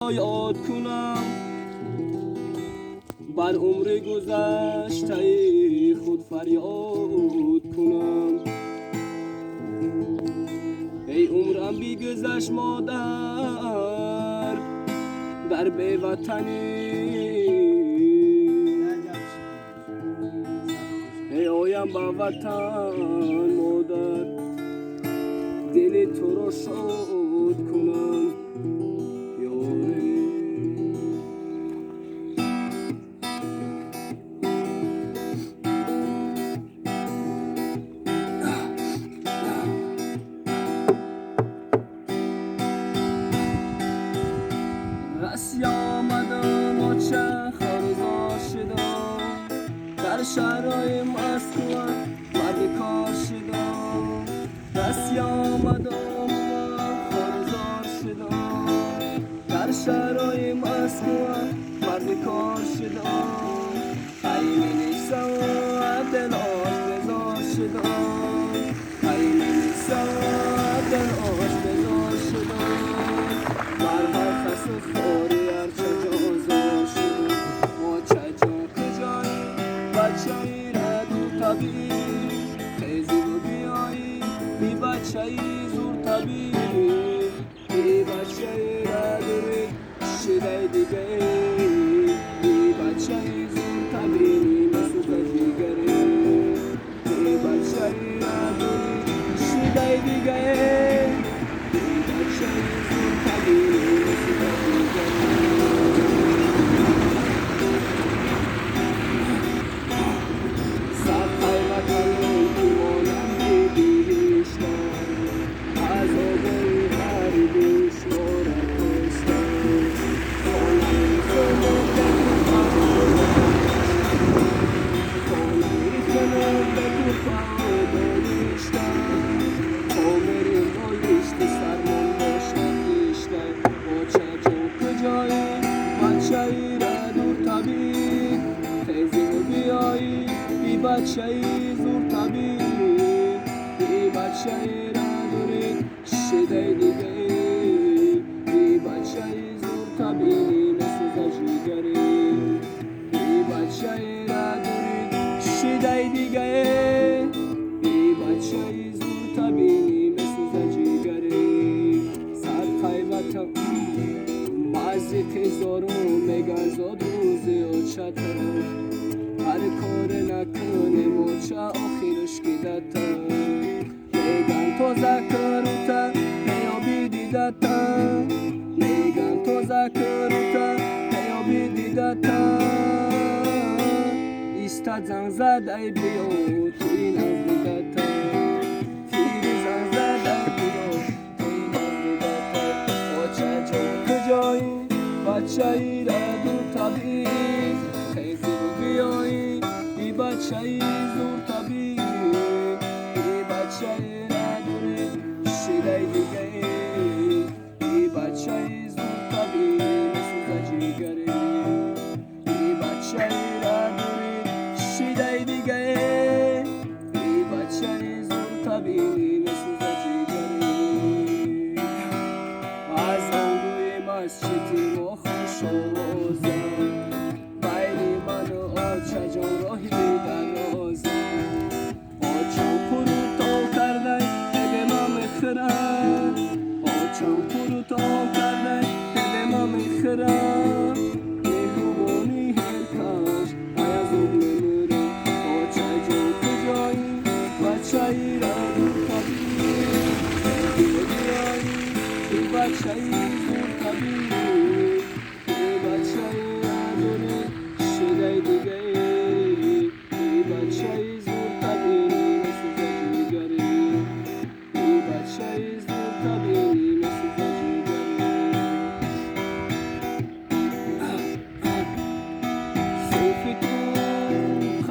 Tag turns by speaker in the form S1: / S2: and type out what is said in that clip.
S1: یاد کنم بر عمر گذشته خود فریاد کنم. ای عمرم بی گذشت مادر در بیوطنی، ای آیم با وطن مادر دل تو را شاد کنم. رسی آمدم و چه خارزار شدم، در شهرهای مسکو مرد کار شدم. رسی آمدم و خارزار شدم، در شهرهای مسکو مرد کار شدم. ای مینیسم و دل آش بزار شدم، ای مینیسم و دل آش بزار شدم. مرها خسته خوری هرچه جازار شدم. ما چه جا کجایی بچه ای را دو طبیعی، خیزی و بیایی بی بچه ای زور طبیعی. بی بچه ای را دوری شده دیگه، بی بچه ای زور طبیعی مثل دیگری. بی بچه ای را دوری شده دیگه، بی بچه ای زور طبیعی. بچه ای زور طبیعی، بی بچه ای را دوری شده دیگه، بی بچه ای زور طبیعی مثل جیگری. بی بچه ای را دوری شده دیگه، بی بچه ای زور طبیعی مثل جیگری. سر قیمت مزی که زارو میگن زاد روزی و چطور، هر کار نکنیم و چه آخرش گیدتا. میگن تو ذکروتا هیا بیدیدتا، میگن تو ذکروتا هیا بیدیدتا. ایستاد زن زد ای بیو تو این نزدیدتا، فیری زن زد ای بیو تو این نزدیدتا. با چه جا کجایی بچه ای را دو طبیعی، خیزی و بیایی بی بچه ای زور طبیعی. بی بچه ای را دوری شده دیگه، بی بچه ای زور طبیعی مثل جیگری. بی بچه ای را دوری شده دیگه، بی بچه ای زور طبیعی مثل جیگری. از آنگوی مسجدی و خوش آوازم، بین من و آچه جان راهی درازم. آچم پرو تا کرده به ما میخرم، آچم پرو تا کرده به ما میخرم. مهربانی هرکش از اون میمیره. آچه جان کجایی بچه ای را دور طبیعی، بیایی بی بچه ای زور طبیعی.